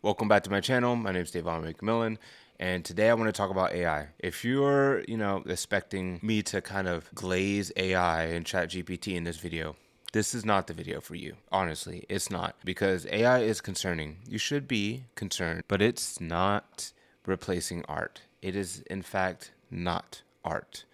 Welcome back to my channel. My name is Davon McMillian, and today I want to talk about AI. If you're, expecting me to kind of glaze AI and ChatGPT in this video, this is not the video for you. Honestly, it's not, because AI is concerning. You should be concerned, but it's not replacing art. It is, in fact, not art.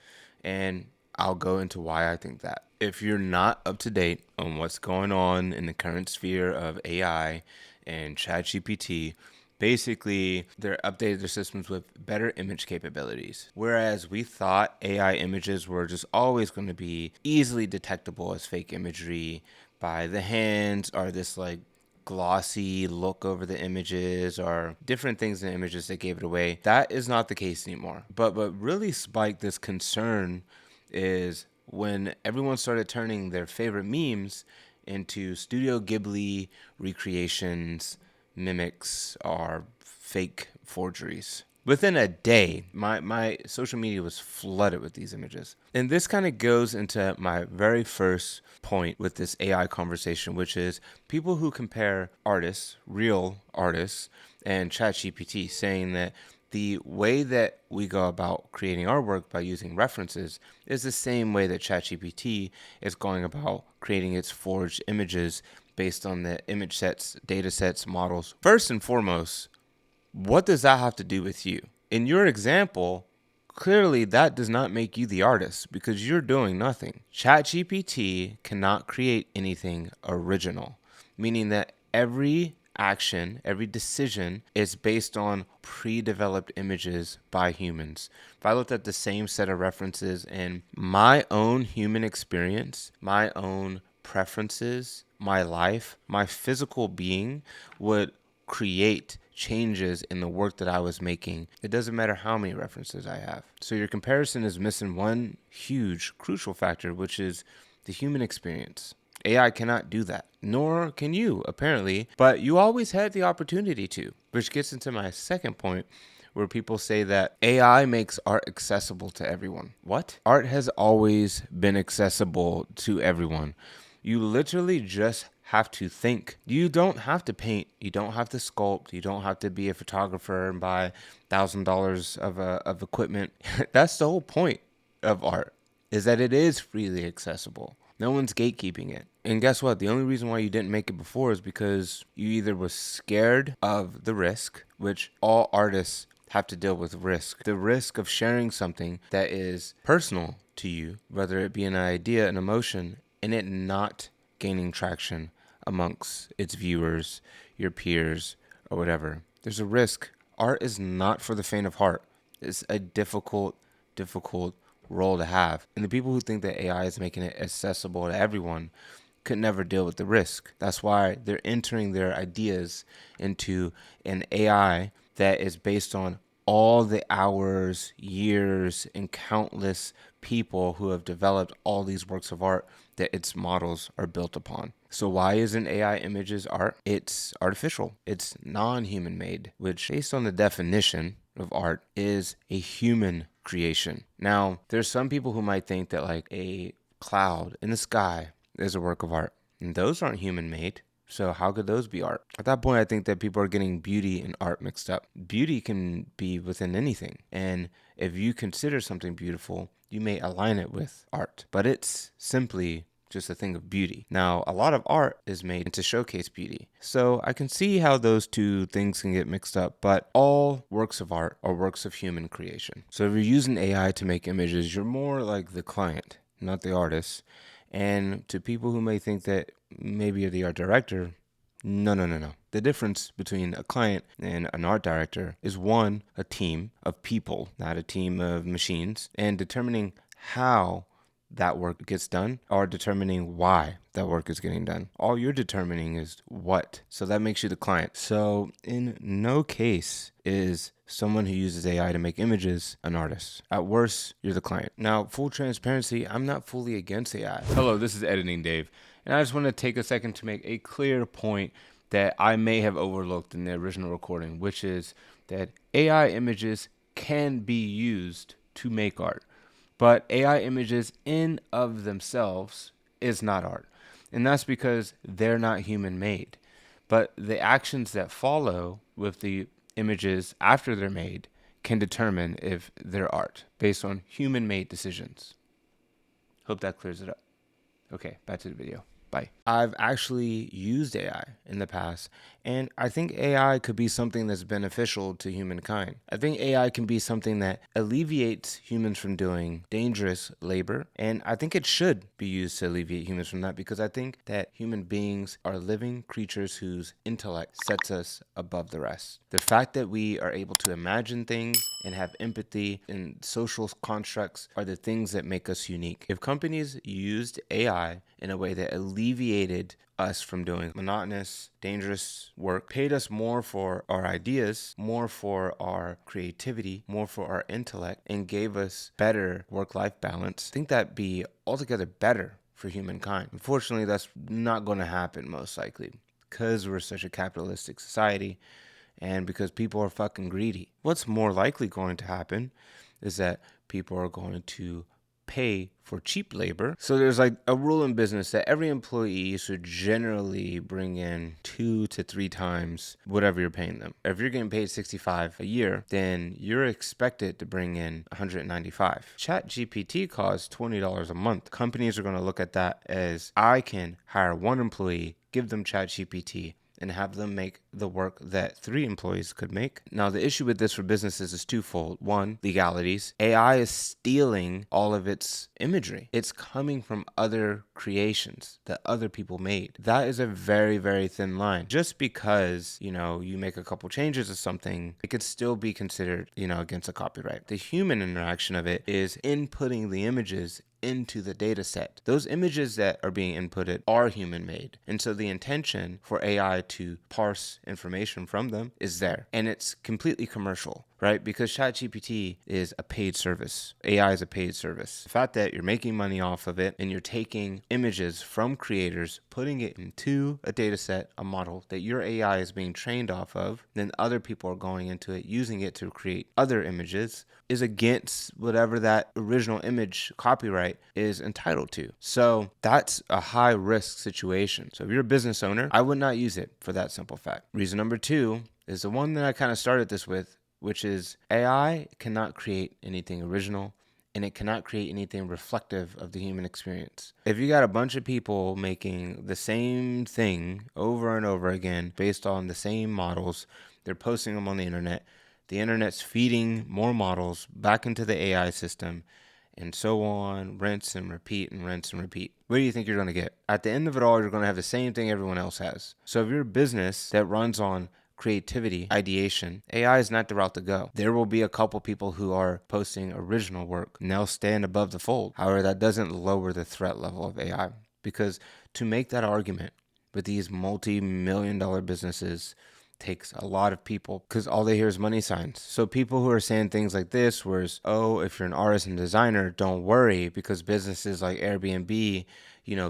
And I'll go into why I think that. If you're not up to date on what's going on in the current sphere of AI and ChatGPT, basically they're updated their systems with better image capabilities. Whereas we thought AI images were just always going to be easily detectable as fake imagery by the hands, or this like glossy look over the images, or different things in the images that gave it away. That is not the case anymore. But what really spiked this concern is when everyone started turning their favorite memes into Studio Ghibli recreations, mimics, or fake forgeries. Within a day, my social media was flooded with these images. And this kind of goes into my very first point with this AI conversation, which is people who compare artists, real artists, and ChatGPT, saying that the way that we go about creating our work by using references is the same way that ChatGPT is going about creating its forged images based on the image sets, data sets, models. First and foremost, what does that have to do with you? In your example, clearly that does not make you the artist because you're doing nothing. ChatGPT cannot create anything original, meaning that every action, every decision is based on pre-developed images by humans. If I looked at the same set of references in my own human experience, my own preferences, my life, my physical being would create changes in the work that I was making. It doesn't matter how many references I have. So your comparison is missing one huge, crucial factor, which is the human experience. AI cannot do that, nor can you, apparently, but you always had the opportunity to, which gets into my second point, where people say that AI makes art accessible to everyone. What? Art has always been accessible to everyone. You literally just have to think. You don't have to paint. You don't have to sculpt. You don't have to be a photographer and buy $1,000 of equipment. That's the whole point of art, is that it is freely accessible. No one's gatekeeping it. And guess what? The only reason why you didn't make it before is because you either was scared of the risk, which all artists have to deal with risk. The risk of sharing something that is personal to you, whether it be an idea, an emotion, and it not gaining traction amongst its viewers, your peers, or whatever. There's a risk. Art is not for the faint of heart. It's a difficult role to have. And the people who think that AI is making it accessible to everyone could never deal with the risk. That's why they're entering their ideas into an AI that is based on all the hours, years, and countless people who have developed all these works of art that its models are built upon. So why isn't AI images art? It's artificial. It's non-human made, which based on the definition of art is a human creation. Now, there's some people who might think that like a cloud in the sky is a work of art, and those aren't human made. So how could those be art? At that point, I think that people are getting beauty and art mixed up. Beauty can be within anything. And if you consider something beautiful, you may align it with art. But it's simply just a thing of beauty. Now, a lot of art is made to showcase beauty. So I can see how those two things can get mixed up, but all works of art are works of human creation. So if you're using AI to make images, you're more like the client, not the artist. And to people who may think that maybe you're the art director, no. The difference between a client and an art director is one, a team of people, not a team of machines, and determining how that work gets done or determining why that work is getting done. All you're determining is what. So that makes you the client. So in no case is someone who uses AI to make images an artist. At worst, you're the client. Now, full transparency, I'm not fully against AI. Hello, this is Editing Dave, and I just want to take a second to make a clear point that I may have overlooked in the original recording, which is that AI images can be used to make art. But AI images in of themselves is not art. And that's because they're not human made. But the actions that follow with the images after they're made can determine if they're art based on human-made decisions. Hope that clears it up. Okay, back to the video. Bye. I've actually used AI in the past, and I think AI could be something that's beneficial to humankind. I think AI can be something that alleviates humans from doing dangerous labor, and I think it should be used to alleviate humans from that, because I think that human beings are living creatures whose intellect sets us above the rest. The fact that we are able to imagine things and have empathy and social constructs are the things that make us unique. If companies used AI in a way that alleviated us from doing monotonous, dangerous work, paid us more for our ideas, more for our creativity, more for our intellect, and gave us better work-life balance, I think that'd be altogether better for humankind. Unfortunately, that's not going to happen most likely, because we're such a capitalistic society and because people are fucking greedy. What's more likely going to happen is that people are going to pay for cheap labor. So there's like a rule in business that every employee should generally bring in 2 to 3 times whatever you're paying them. If you're getting paid $65 a year, then you're expected to bring in $195. ChatGPT costs $20 a month. Companies are going to look at that as, I can hire one employee, give them ChatGPT, and have them make the work that 3 employees could make. Now, the issue with this for businesses is twofold. One, legalities. AI is stealing all of its imagery. It's coming from other creations that other people made. That is a very, very thin line. Just because, you make a couple changes to something, it could still be considered, against a copyright. The human interaction of it is inputting the images into the data set. Those images that are being inputted are human made. And so the intention for AI to parse information from them is there. And it's completely commercial, right? Because ChatGPT is a paid service. AI is a paid service. The fact that you're making money off of it and you're taking images from creators, putting it into a data set, a model that your AI is being trained off of, then other people are going into it, using it to create other images, is against whatever that original image copyright is entitled to. So that's a high risk situation. So if you're a business owner, I would not use it for that simple fact. Reason number 2 is the one that I kind of started this with, which is AI cannot create anything original, and it cannot create anything reflective of the human experience. If you got a bunch of people making the same thing over and over again based on the same models, they're posting them on the internet's feeding more models back into the AI system, and so on, rinse and repeat and rinse and repeat. What do you think you're going to get? At the end of it all, you're going to have the same thing everyone else has. So if you're a business that runs on creativity, ideation, AI is not the route to go. There will be a couple people who are posting original work, and they'll stand above the fold. However, that doesn't lower the threat level of AI, because to make that argument with these multi-million-dollar businesses takes a lot of people, because all they hear is money signs. So people who are saying things like this, whereas, if you're an artist and designer, don't worry, because businesses like Airbnb,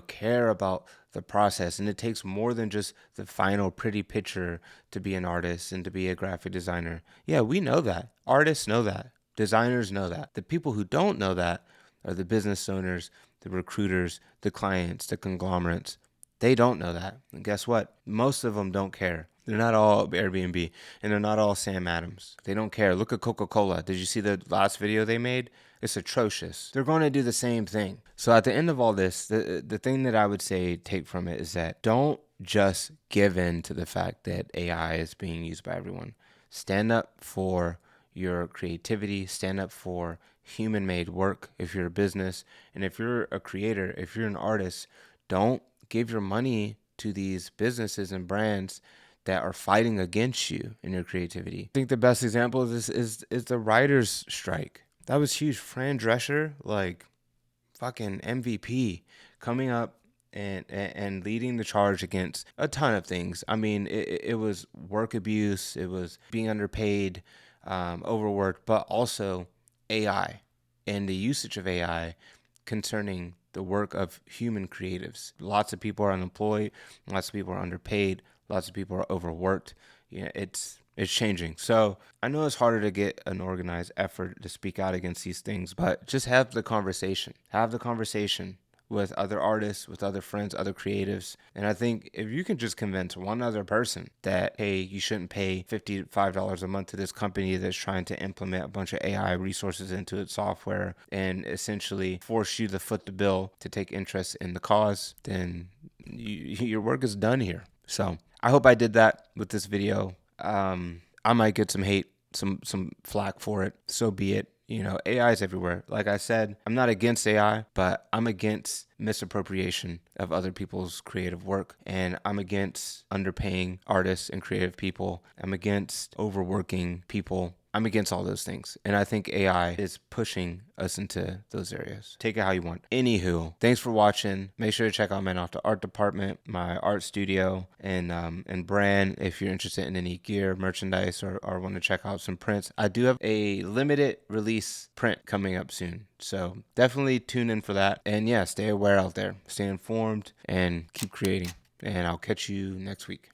care about the process, and it takes more than just the final pretty picture to be an artist and to be a graphic designer. Yeah, we know that. Artists know that. Designers know that. The people who don't know that are the business owners, the recruiters, the clients, the conglomerates. They don't know that. And guess what? Most of them don't care. They're not all Airbnb, and they're not all Sam Adams. They don't care. Look at Coca-Cola. Did you see the last video they made? It's atrocious. They're going to do the same thing. So at the end of all this, the thing that I would say take from it is that don't just give in to the fact that AI is being used by everyone. Stand up for your creativity. Stand up for human-made work if you're a business. And if you're a creator, if you're an artist, don't give your money to these businesses and brands that are fighting against you in your creativity. I think the best example of this is the writers' strike. That was huge. Fran Drescher, like fucking MVP, coming up and leading the charge against a ton of things. I mean, it was work abuse, it was being underpaid, overworked, but also AI and the usage of AI concerning the work of human creatives. Lots of people are unemployed, lots of people are underpaid, lots of people are overworked. It's changing. So I know it's harder to get an organized effort to speak out against these things, but just have the conversation. Have the conversation with other artists, with other friends, other creatives. And I think if you can just convince one other person that, hey, you shouldn't pay $55 a month to this company that's trying to implement a bunch of AI resources into its software and essentially force you to foot the bill to take interest in the cause, then your work is done here. So I hope I did that with this video. I might get some hate, some flack for it. So be it. You know, AI is everywhere. Like I said, I'm not against AI, but I'm against misappropriation of other people's creative work. And I'm against underpaying artists and creative people. I'm against overworking people. I'm against all those things. And I think AI is pushing us into those areas. Take it how you want. Anywho, thanks for watching. Make sure to check out Man Off the Art Department, my art studio, and brand if you're interested in any gear, merchandise, or want to check out some prints. I do have a limited release print coming up soon. So definitely tune in for that. And yeah, stay aware out there. Stay informed and keep creating. And I'll catch you next week.